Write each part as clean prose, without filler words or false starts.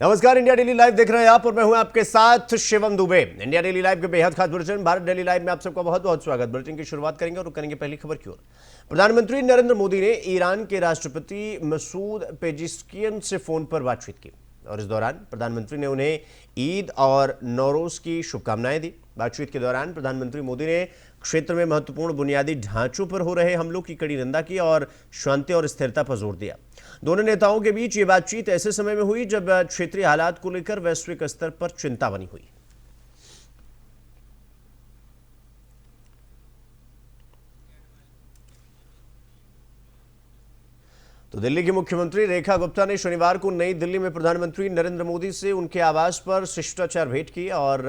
नमस्कार, India daily live देख रहे हैं आप और मैं हूं आपके साथ Shivam Dubey. India daily live के बेहद खास बुलेटिन भारत डेली लाइव में आप सबका बहुत बहुत स्वागत। बुलेटिन की शुरुआत करेंगे और करेंगे पहली खबर की ओर। प्रधानमंत्री नरेंद्र मोदी ने ईरान के राष्ट्रपति मसूद पेजिशकियन से फोन पर बातचीत की और इस दौरान प्रधानमंत्री ने उन्हें ईद और नौरोज की शुभकामनाएं दी। बातचीत के दौरान प्रधानमंत्री मोदी ने क्षेत्र में महत्वपूर्ण बुनियादी ढांचों पर हो रहे हमलों की कड़ी निंदा की और शांति और स्थिरता पर जोर दिया। दोनों नेताओं के बीच ये बातचीत ऐसे समय में हुई जब क्षेत्रीय हालात को लेकर वैश्विक स्तर पर चिंता बनी हुई। तो दिल्ली की मुख्यमंत्री रेखा गुप्ता ने शनिवार को नई दिल्ली में प्रधानमंत्री नरेंद्र मोदी से उनके आवास पर शिष्टाचार भेंट की और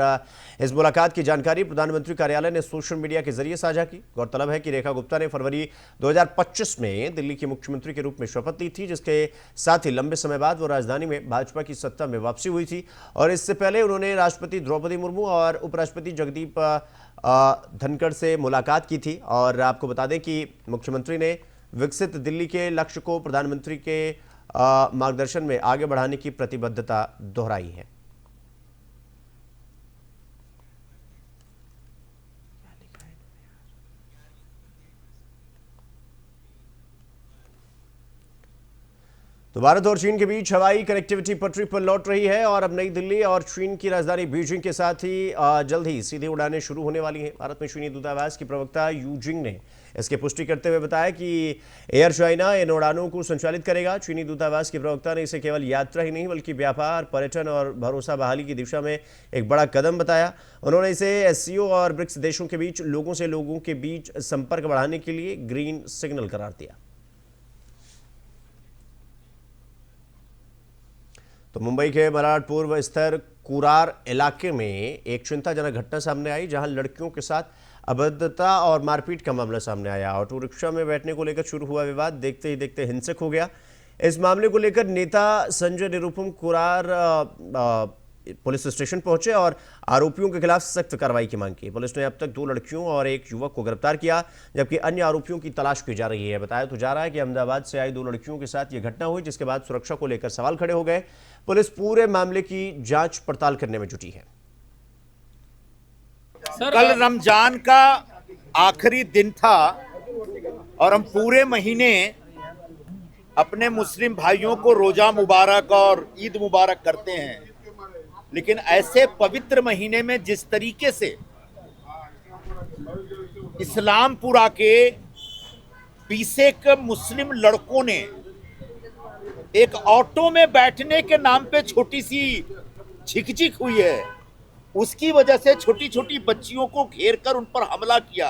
इस मुलाकात की जानकारी प्रधानमंत्री कार्यालय ने सोशल मीडिया के जरिए साझा की। गौरतलब है कि रेखा गुप्ता ने फरवरी 2025 में दिल्ली की मुख्यमंत्री के रूप में शपथ ली थी, जिसके साथ ही लंबे समय बाद वो राजधानी में भाजपा की सत्ता में वापसी हुई थी और इससे पहले उन्होंने राष्ट्रपति द्रौपदी मुर्मू और उपराष्ट्रपति जगदीप धनखड़ से मुलाकात की थी। और आपको बता दें कि मुख्यमंत्री ने विकसित दिल्ली के लक्ष्य को प्रधानमंत्री के मार्गदर्शन में आगे बढ़ाने की प्रतिबद्धता दोहराई है। तो भारत और चीन के बीच हवाई कनेक्टिविटी पटरी पर लौट रही है और अब नई दिल्ली और चीन की राजधानी बीजिंग के साथ ही जल्द ही सीधी उड़ानें शुरू होने वाली हैं। भारत में चीनी दूतावास की प्रवक्ता यू जिंग ने इसकी पुष्टि करते हुए बताया कि एयर चाइना इन उड़ानों को संचालित करेगा। चीनी दूतावास के प्रवक्ता ने इसे केवल यात्रा ही नहीं बल्कि व्यापार, पर्यटन और भरोसा बहाली की दिशा में एक बड़ा कदम बताया। उन्होंने इसे एससीओ और ब्रिक्स देशों के बीच लोगों के बीच संपर्क बढ़ाने के लिए ग्रीन सिग्नल करार दिया। तो मुंबई के मलाड पूर्व स्थित कुरार इलाके में एक चिंताजनक घटना सामने आई, जहां लड़कियों के साथ अभद्रता और मारपीट का मामला सामने आया। ऑटो रिक्शा में बैठने को लेकर शुरू हुआ विवाद देखते ही देखते हिंसक हो गया। इस मामले को लेकर नेता संजय निरुपम कुरार पुलिस स्टेशन पहुंचे और आरोपियों के खिलाफ सख्त कार्रवाई की मांग की। पुलिस ने अब तक 2 लड़कियों और एक युवक को गिरफ्तार किया, जबकि अन्य आरोपियों की तलाश की जा रही है। बताया तो जा रहा है कि अहमदाबाद से आई 2 लड़कियों के साथ यह घटना हुई, जिसके बाद सुरक्षा को लेकर सवाल खड़े हो गए। पुलिस पूरे मामले की जांच पड़ताल करने में जुटी है। कल रमजान का आखिरी दिन था और हम पूरे महीने अपने मुस्लिम भाइयों को रोजा मुबारक और ईद मुबारक करते हैं, लेकिन ऐसे पवित्र महीने में जिस तरीके से इस्लामपुरा के 20 के मुस्लिम लड़कों ने एक ऑटो में बैठने के नाम पे छोटी सी झिकझिक हुई है, उसकी वजह से छोटी छोटी बच्चियों को घेर कर उन पर हमला किया,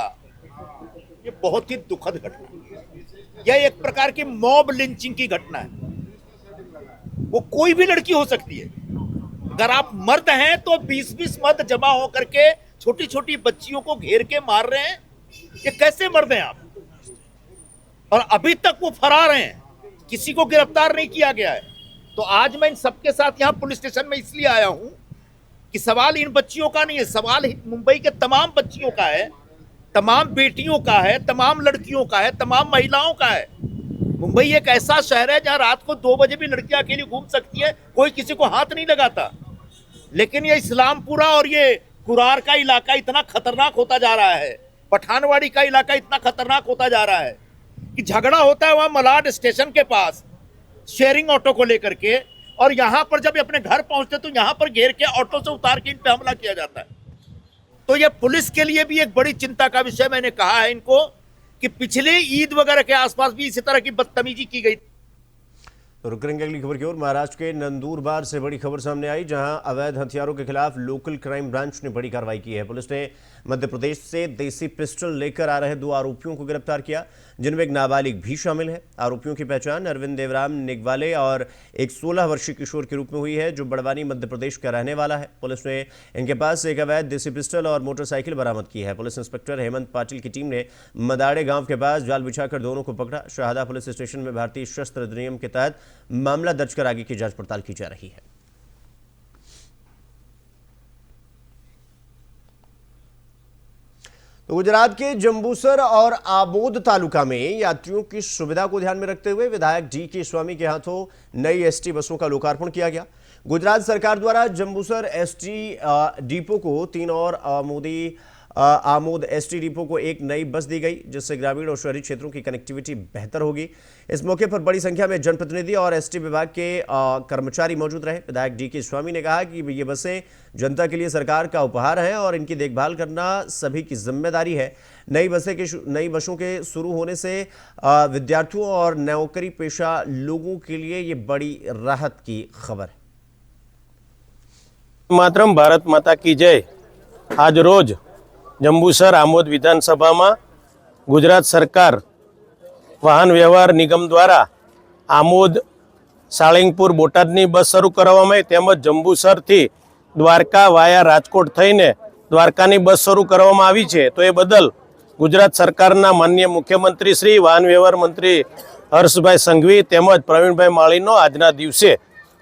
ये बहुत ही दुखद घटना है। यह एक प्रकार की मॉब लिंचिंग की घटना है। वो कोई भी लड़की हो सकती है। अगर आप मर्द हैं तो 20-20 मर्द जमा होकर के छोटी छोटी बच्चियों को घेर के मार रहे हैं, ये कैसे मर्द हैं आप? और अभी तक वो फरार हैं, किसी को गिरफ्तार नहीं किया गया है। तो आज मैं इन सबके साथ यहां पुलिस स्टेशन में इसलिए आया हूं कि सवाल इन बच्चियों का नहीं है, सवाल मुंबई के तमाम बच्चियों का है, तमाम बेटियों का है, तमाम लड़कियों का है, तमाम महिलाओं का है। मुंबई एक ऐसा शहर है जहां रात को 2 बजे भी लड़कियां अकेली घूम सकती है, कोई किसी को हाथ नहीं लगाता। लेकिन ये इस्लामपुरा और ये कुरार का इलाका इतना खतरनाक होता जा रहा है, पठानवाड़ी का इलाका इतना खतरनाक होता जा रहा है कि झगड़ा होता है वहां मलाड स्टेशन के पास शेयरिंग ऑटो को लेकर के, और यहां पर जब अपने घर पहुंचते तो यहां पर घेर के ऑटो से उतार के इन पे हमला किया जाता है। तो यह पुलिस के लिए भी एक बड़ी चिंता का विषय। मैंने कहा है इनको कि पिछले ईद वगैरह के आसपास भी इसी तरह की बदतमीजी की गई। तो रुक करेंगे अगली खबर की ओर। महाराष्ट्र के नंदुरबार से बड़ी खबर सामने आई, जहां अवैध हथियारों के खिलाफ लोकल क्राइम ब्रांच ने बड़ी कार्रवाई की है। पुलिस ने मध्य प्रदेश से देसी पिस्टल लेकर आ रहे 2 आरोपियों को गिरफ्तार किया, जिनमें एक नाबालिग भी शामिल है। आरोपियों की पहचान अरविंद देवराम निगवाले और एक 16 वर्षीय किशोर के रूप में हुई है, जो बड़वानी मध्य प्रदेश का रहने वाला है। पुलिस ने इनके पास एक अवैध देसी पिस्टल और मोटरसाइकिल बरामद की है। पुलिस इंस्पेक्टर हेमंत पाटिल की टीम ने मदाड़े गांव के पास जाल बिछाकर दोनों को पकड़ा। शाहदा पुलिस स्टेशन में भारतीय शस्त्र अधिनियम के तहत मामला दर्ज कर आगे की जांच पड़ताल की जा रही है। तो गुजरात के जंबूसर और आबोद तालुका में यात्रियों की सुविधा को ध्यान में रखते हुए विधायक डी के स्वामी के हाथों नई एसटी बसों का लोकार्पण किया गया। गुजरात सरकार द्वारा जंबूसर एसटी डिपो को 3 और आमोद एसटी डिपो को एक नई बस दी गई, जिससे ग्रामीण और शहरी क्षेत्रों की कनेक्टिविटी बेहतर होगी। इस मौके पर बड़ी संख्या में जनप्रतिनिधि और एसटी विभाग के कर्मचारी मौजूद रहे। विधायक डी.के. स्वामी ने कहा कि ये बसें जनता के लिए सरकार का उपहार हैं और इनकी देखभाल करना सभी की जिम्मेदारी है। नई बसों के शुरू होने से विद्यार्थियों और नौकरी पेशा लोगों के लिए ये बड़ी राहत की खबर है। मातरम भारत माता की जय। आज रोज जंबूसर आमोद विधानसभाમાં ગુજરાત સરકાર વાહન વ્યવહાર નિગમ દ્વારા આમોદ સાળંગપુર બોટાદની બસ શરૂ કરવામાં આવી, તેમજ જંબુસરથી દ્વારકા વાયા રાજકોટ થઈને દ્વારકાની બસ શરૂ કરવામાં આવી છે। તો એ બદલ ગુજરાત સરકારના માનનીય મુખ્યમંત્રી શ્રી વાહન વ્યવહાર મંત્રી હર્ષભાઈ સંઘવી તેમજ પ્રવીણભાઈ માળીનો આજના દિવસે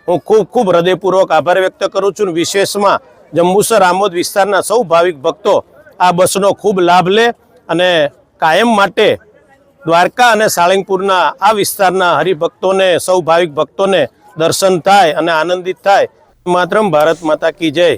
હું ખૂબ હૃદયપૂર્વક આભાર વ્યક્ત કરું છું। વિશેષમાં જંબુસર આમોદ વિસ્તારના સૌ ભાવિક ભક્તો આ બસનો ખૂબ લાભ લે અને કાયમ માટે દ્વારકા અને સાળંગપુરના આ વિસ્તારના હરિભક્તોને સૌ ભાવિક ભક્તોને દર્શન થાય અને આનંદિત થાય। માતરમ ભારત માતા की जय।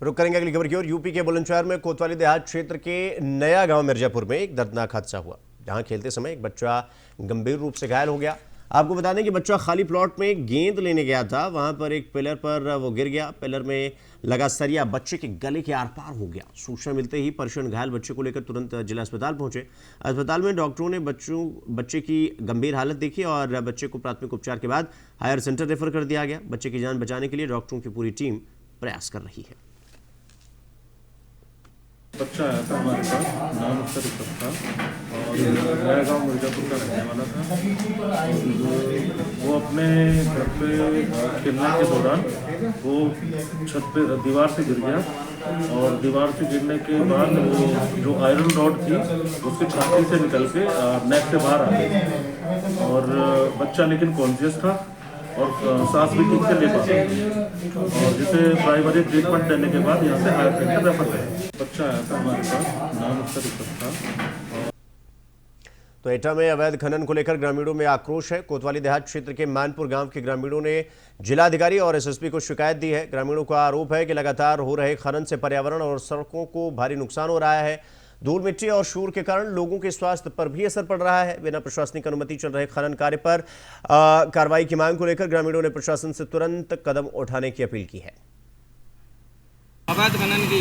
रुक करेंगे अगली खबर की ओर। यूपी के बुलंदशहर में कोतवाली देहात क्षेत्र के नया गांव मिर्जापुर में एक दर्दनाक हादसा हुआ, जहां खेलते समय एक बच्चा गंभीर रूप से घायल हो गया। आपको बता दें कि बच्चा खाली प्लॉट में गेंद लेने गया था, वहां पर एक पिलर पर वो गिर गया। पिलर में लगा सरिया बच्चे के गले के आर पार हो गया। सूचना मिलते ही परेशान घायल बच्चे को लेकर तुरंत जिला अस्पताल पहुंचे। अस्पताल में डॉक्टरों ने बच्चे की गंभीर हालत देखी और बच्चे को प्राथमिक उपचार के बाद हायर सेंटर रेफर कर दिया गया। बच्चे की जान बचाने के लिए डॉक्टरों की पूरी टीम प्रयास कर रही है। बच्चा आया था हमारे पास, नाम उसका दीपक था और नया गाँव मिर्जापुर का रहने वाला था। वो अपने घर पे खेलने के दौरान वो छत पे दीवार से गिर गया और दीवार से गिरने के बाद वो जो आयरन रॉड थी उसके छाती से निकल के नेक से बाहर आ गई और बच्चा लेकिन कॉन्शियस था और सांस भी ठीक से ले पाता और जिसे प्राइमरी ट्रीटमेंट देने के बाद यहाँ से हायर सेंटर रेफर किया। बच्चा आया था हमारे पास, नाम उसका दीपक था। तो एटा में अवैध खनन को लेकर ग्रामीणों में आक्रोश है। कोतवाली देहात क्षेत्र के मानपुर गांव के ग्रामीणों ने जिलाधिकारी और एसएसपी को शिकायत दी है। ग्रामीणों का आरोप है कि लगातार हो रहे खनन से पर्यावरण और सड़कों को भारी नुकसान हो रहा है। धूल मिट्टी और शोर के कारण लोगों के स्वास्थ्य पर भी असर पड़ रहा है। बिना प्रशासनिक अनुमति चल रहे खनन कार्य पर कार्रवाई की मांग को लेकर ग्रामीणों ने प्रशासन से तुरंत कदम उठाने की अपील की है। अवैध खनन की,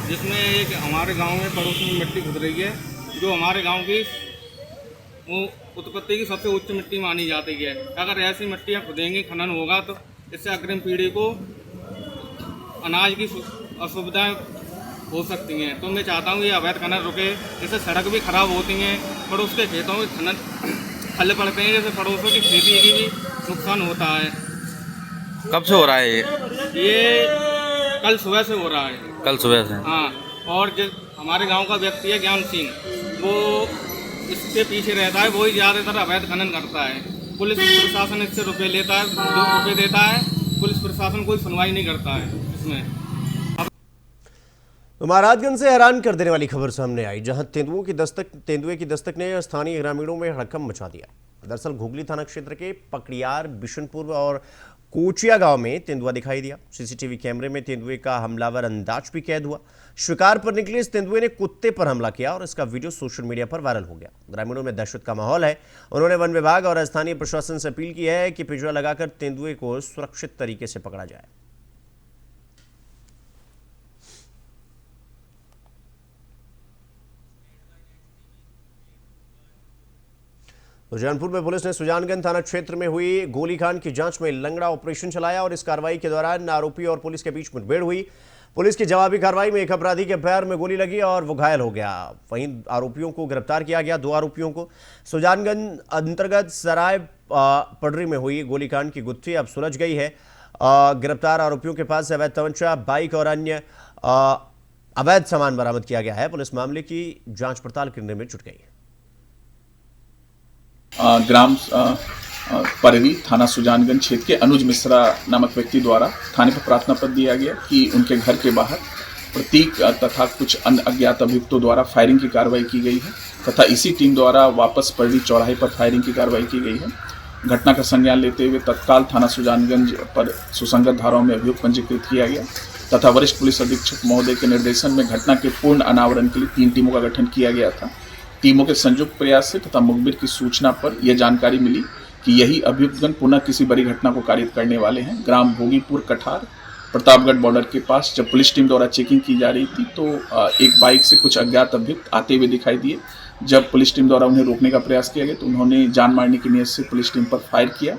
जिसमें एक हमारे गांव में पड़ोस में मिट्टी खुद रही है, जो हमारे गांव की उत्पत्ति की सबसे उच्च मिट्टी मानी जाती है। अगर ऐसी मिट्टियां खुदेंगी, खनन होगा तो इससे अग्रिम पीढ़ी को अनाज की असुविधाएं हो सकती हैं। तो मैं चाहता हूँ ये अवैध खनन रुके। इससे सड़क भी खराब होती हैं, पड़ोस के खेतों में खनन खल्ले पड़ते हैं, जैसे पड़ोसों की खेती की भी नुकसान होता है। कब से हो रहा है ये कल सुबह से हो रहा है। कल सुबह से? हाँ, और जो हमारे गांव का व्यक्ति है ज्ञान सिंह, वो इसके पीछे रहता है, वही ज़्यादातर अवैध खनन करता है। पुलिस प्रशासन इससे रुपये लेता है, रुपये देता है, पुलिस प्रशासन कोई सुनवाई नहीं करता है इसमें। तो महाराजगंज से हैरान कर देने वाली खबर सामने आई, जहां तेंदुए की दस्तक ने स्थानीय ग्रामीणों में हड़कंप मचा दिया। दरअसल घुगली थाना क्षेत्र के पकड़ियार, बिशनपुर और कोचिया गांव में तेंदुआ दिखाई दिया। सीसीटीवी कैमरे में तेंदुए का हमलावर अंदाज भी कैद हुआ। शिकार पर निकले इस तेंदुए ने कुत्ते पर हमला किया और इसका वीडियो सोशल मीडिया पर वायरल हो गया। ग्रामीणों में दहशत का माहौल है। उन्होंने वन विभाग और स्थानीय प्रशासन से अपील की है कि पिंजरा लगाकर तेंदुए को सुरक्षित तरीके से पकड़ा जाए। तो जौनपुर में पुलिस ने सुजानगंज थाना क्षेत्र में हुई गोलीकांड की जांच में लंगड़ा ऑपरेशन चलाया और इस कार्रवाई के दौरान आरोपी और पुलिस के बीच मुठभेड़ हुई। पुलिस की जवाबी कार्रवाई में एक अपराधी के पैर में गोली लगी और वो घायल हो गया। वहीं आरोपियों को गिरफ्तार किया गया, 2 आरोपियों को। सुजानगंज अंतर्गत सराय पडरी में हुई गोलीकांड की गुत्थी अब सुलझ गई है। गिरफ्तार आरोपियों के पास से अवैध तमंचा, बाइक और अन्य अवैध सामान बरामद किया गया है। पुलिस मामले की जांच पड़ताल करने में जुट गई है। ग्राम परवी थाना सुजानगंज क्षेत्र के अनुज मिश्रा नामक व्यक्ति द्वारा थाने पर प्रार्थना पत्र दिया गया कि उनके घर के बाहर प्रतीक तथा कुछ अन्य अज्ञात अभियुक्तों द्वारा फायरिंग की कार्रवाई की गई है तथा इसी टीम द्वारा वापस परवी चौराहे पर फायरिंग की कार्रवाई की गई है घटना का संज्ञान लेते हुए तत्काल थाना सुजानगंज पर सुसंगत धाराओं में अभियोग पंजीकृत किया गया तथा वरिष्ठ पुलिस अधीक्षक महोदय के निर्देशन में घटना के पूर्ण अनावरण के लिए 3 टीमों का गठन किया गया था। टीमों के संयुक्त प्रयास से तथा मुखबिर की सूचना पर यह जानकारी मिली कि यही अभियुक्तगण पुनः किसी बड़ी घटना को कारित करने वाले हैं। ग्राम भोगीपुर कठार प्रतापगढ़ बॉर्डर के पास जब पुलिस टीम द्वारा चेकिंग की जा रही थी तो एक बाइक से कुछ अज्ञात अभियुक्त आते हुए दिखाई दिए। जब पुलिस टीम द्वारा उन्हें रोकने का प्रयास किया गया तो उन्होंने जान मारने की नीयत से पुलिस टीम पर फायर किया।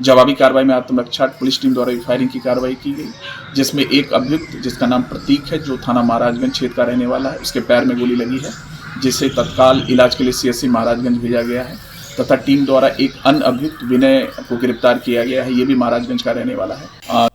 जवाबी कार्रवाई में आत्मरक्षार्थ पुलिस टीम द्वारा भी फायरिंग की कार्रवाई की गई, जिसमें एक अभियुक्त जिसका नाम प्रतीक है, जो थाना महाराजगंज क्षेत्र का रहने वाला है, उसके पैर में गोली लगी है, जिसे तत्काल इलाज के लिए सीएससी महाराजगंज भेजा गया है तथा टीम द्वारा एक अन्य अभियुक्त विनय को गिरफ्तार किया गया है। ये भी महाराजगंज का रहने वाला है।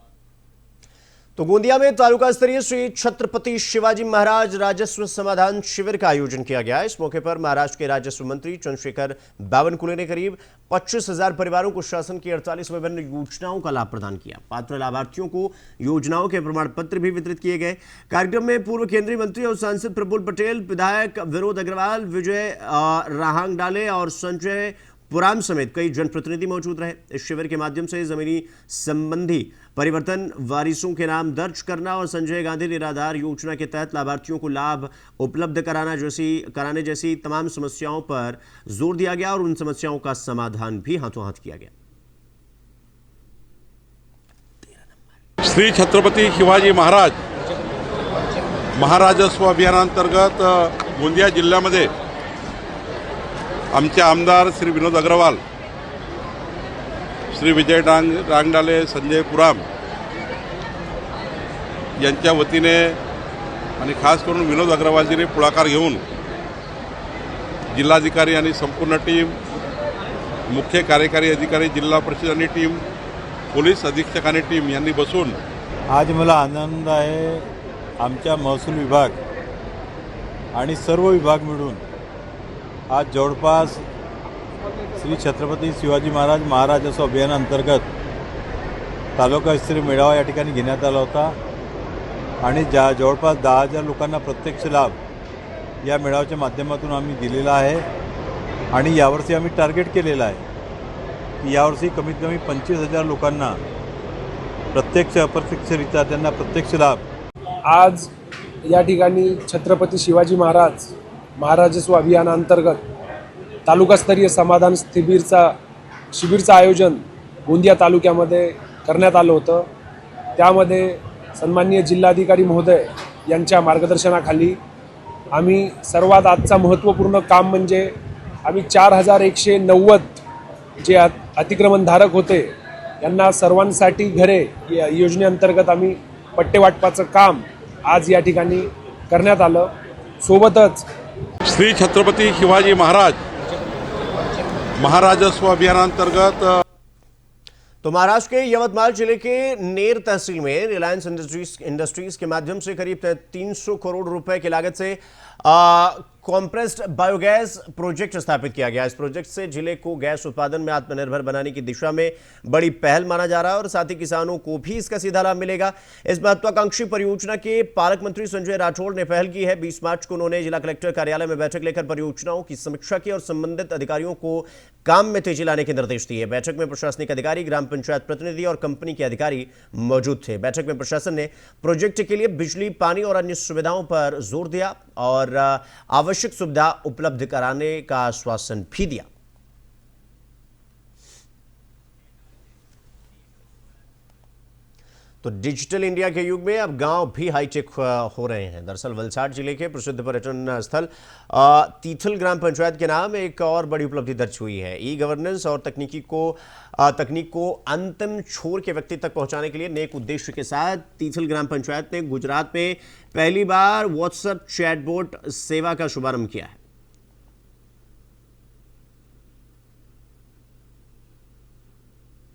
तो गोंदिया में तालुका स्तरीय श्री छत्रपति शिवाजी महाराज राजस्व समाधान शिविर का आयोजन किया गया। इस मौके पर महाराष्ट्र के राजस्व मंत्री चंद्रशेखर बावनकुले ने करीब 25,000 परिवारों को शासन की 48 विभिन्न योजनाओं का लाभ प्रदान किया। पात्र लाभार्थियों को योजनाओं के प्रमाण पत्र भी वितरित किए गए। कार्यक्रम में पूर्व केंद्रीय मंत्री और सांसद प्रफुल्ल पटेल, विधायक विनोद अग्रवाल, विजय राहांगडाले और संजय पुराम समेत कई जनप्रतिनिधि मौजूद रहे। इस शिविर के माध्यम से जमीनी संबंधी परिवर्तन, वारिसों के नाम दर्ज करना और संजय गांधी निराधार योजना के तहत लाभार्थियों को लाभ उपलब्ध कराने जैसी तमाम समस्याओं पर जोर दिया गया और उन समस्याओं का समाधान भी हाथों हाथ किया गया। श्री छत्रपति शिवाजी महाराज महाराजस्व अभियानांतर्गत गोंदिया जिल्ह्यामध्ये आमचे आमदार श्री विनोद अग्रवाल, श्री विजय रांगडाले, संजय पुराम यांच्या वतीने आणि खास करून विनोद अग्रवालजीने पुढाकार घेऊन जिल्हाधिकारी आणि संपूर्ण टीम, मुख्य कार्यकारी अधिकारी, जिल्हा परिषद आणि टीम, पोलीस अधीक्षक आणि टीम यांनी बसून आज मला आनंद आहे, आमच्या महसूल विभाग आणि सर्व विभाग मिळून आज जवळपास श्री छत्रपती शिवाजी महाराज महाराजस्व अभियानांतर्गत तालुकास्तरीय मेळावा या ठिकाणी घेण्यात आला होता आणि जवळपास 10,000 लोकांना प्रत्यक्ष लाभ या मेळाव्याच्या माध्यमातून आम्ही दिलेला आहे आणि यावर्षी आम्ही टार्गेट केलेलं आहे की यावर्षी कमीत कमी 25,000 लोकांना प्रत्यक्ष अप्रत्यक्षरित्या त्यांना प्रत्यक्ष लाभ। आज या ठिकाणी छत्रपती शिवाजी महाराज महाराजस्व अभियानांतर्गत तालुकास्तरीय समाधान शिबिरचं आयोजन गोंदिया तालुक्यामध्ये करण्यात आलं होतं। त्यामध्ये सन्माननीय जिल्हाधिकारी महोदय यांच्या मार्गदर्शनाखाली आम्ही सर्वात आजचा महत्त्वपूर्ण काम म्हणजे आम्ही 4,190 जे अतिक्रमणधारक होते यांना सर्वांसाठी घरे या योजनेअंतर्गत आम्ही पट्टे वाटपाचं काम आज या ठिकाणी करण्यात आलं। सोबतच श्री छत्रपति शिवाजी महाराज महाराजस्व अभियानांतर्गत तो महाराष्ट्र के यवतमाल जिले के नेर तहसील में रिलायंस इंडस्ट्रीज के माध्यम से करीब 300 करोड़ रुपए की लागत से कॉम्प्रेस्ड बायोगैस प्रोजेक्ट स्थापित किया गया। इस प्रोजेक्ट से जिले को गैस उत्पादन में आत्मनिर्भर बनाने की दिशा में बड़ी पहल माना जा रहा है और साथ ही किसानों को भी इसका सीधा लाभ मिलेगा। इस महत्वाकांक्षी परियोजना के पालक मंत्री संजय राठौड़ ने पहल की है। 20 मार्च को उन्होंने जिला कलेक्टर कार्यालय में बैठक लेकर परियोजनाओं की समीक्षा की और संबंधित अधिकारियों को काम में तेजी लाने के निर्देश दिए। बैठक में प्रशासनिक अधिकारी, ग्राम पंचायत प्रतिनिधि और कंपनी के अधिकारी मौजूद थे। बैठक में प्रशासन ने प्रोजेक्ट के लिए बिजली, पानी और अन्य सुविधाओं पर जोर दिया और आवश्यक सुविधा उपलब्ध कराने का आश्वासन भी दिया। तो डिजिटल इंडिया के युग में अब गांव भी हाईटेक हो रहे हैं। दरअसल वलसाड जिले के प्रसिद्ध पर्यटन स्थल तीथल ग्राम पंचायत के नाम एक और बड़ी उपलब्धि दर्ज हुई है। ई गवर्नेंस और तकनीक को अंतिम छोर के व्यक्ति तक पहुंचाने के लिए नेक उद्देश्य के साथ तीथल ग्राम पंचायत ने गुजरात में पहली बार व्हाट्सएप चैटबॉट सेवा का शुभारंभ किया है।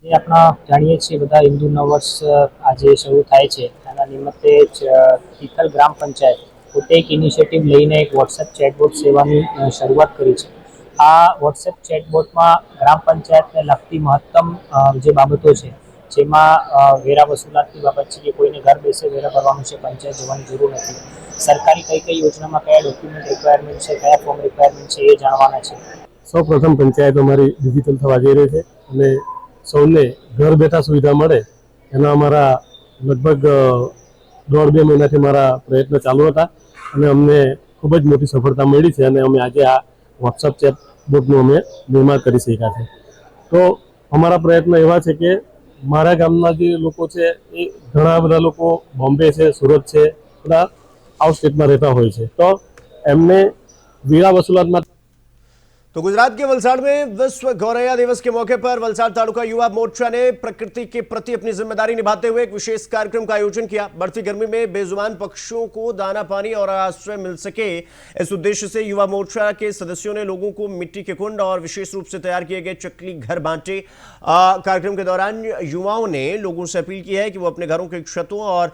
अपना जाણીએ છીએ બધા હિન્દુ નવવર્ષ આજે શરૂ થાય છે એના નિમિત્તે તીથલ ગ્રામ પંચાયત પોતે એક ઇનિશિયેટિવ લઈને એક વોટ્સએપ ચેટબોટ સેવાની શરૂઆત કરી છે। આ વોટ્સએપ ચેટબોટમાં ગ્રામ પંચાયતને લગતી મહત્તમ જે બાબતો છે જેમાં વેરા વસૂલાતની બાબત છે કે કોઈને ઘર બેસે વેરા ભરવાનું છે, પંચાયત જવાની જરૂર નથી, સરકારી કઈ કઈ યોજનામાં કયા ડોક્યુમેન્ટ રિક્વાયરમેન્ટ છે, કયા ફોર્મ રિક્વાયરમેન્ટ છે એ જાણવાના છે। સૌપ્રથમ પંચાયત અમારી ડિજિટલ થવા જઈ રહી છે અને સૌને ઘર બેઠા સુવિધા મળે એના અમારા લગભગ 1.5-2 મહિનાથી મારા પ્રયત્ન ચાલુ હતા અને અમને ખૂબ જ મોટી સફળતા મળી છે અને અમે આજે આ વોટ્સઅપ ચેટબોટનું અમે નિર્માણ કરી શક્યા છે. તો અમારા પ્રયત્ન એવા છે કે મારા ગામના જે લોકો છે એ ઘણા બધા લોકો બોમ્બે છે, સુરત છે, બધા આઉટ સ્ટેટમાં રહેતા હોય છે. તો એમને વીરા વસૂલાત માટે तो गुजरात के वलसाड़ में विश्व गौरैया दिवस के मौके पर वलसाड़ तालुका युवा मोर्चा ने प्रकृति के प्रति अपनी जिम्मेदारी निभाते हुए एक विशेष कार्यक्रम का आयोजन किया। बढ़ती गर्मी में बेजुबान पक्षियों को दाना पानी और आश्रय मिल सके, इस उद्देश्य से युवा मोर्चा के सदस्यों ने लोगों को मिट्टी के कुंड और विशेष रूप से तैयार किए गए चकली घर बांटे। कार्यक्रम के दौरान युवाओं ने लोगों से अपील की है कि वो अपने घरों के छतों और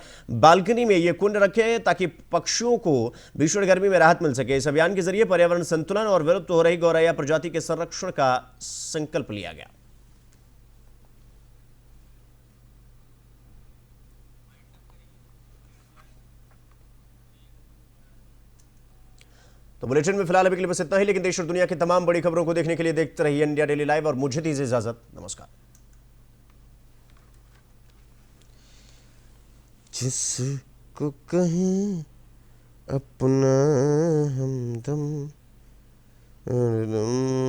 बालकनी में ये कुंड रखें ताकि पक्षियों को भीषण गर्मी में राहत मिल सके। इस अभियान के जरिए पर्यावरण संतुलन और विलुप्त हो रही गौरैया प्रजाति के संरक्षण का संकल्प लिया गया। तो बुलेटिन में फिलहाल अभी के लिए बस इतना ही, लेकिन देश और दुनिया की तमाम बड़ी खबरों को देखने के लिए देखते रहिए इंडिया डेली लाइव और मुझे दीजिए इजाजत। नमस्कार। जिसको कहीं अपना हमदम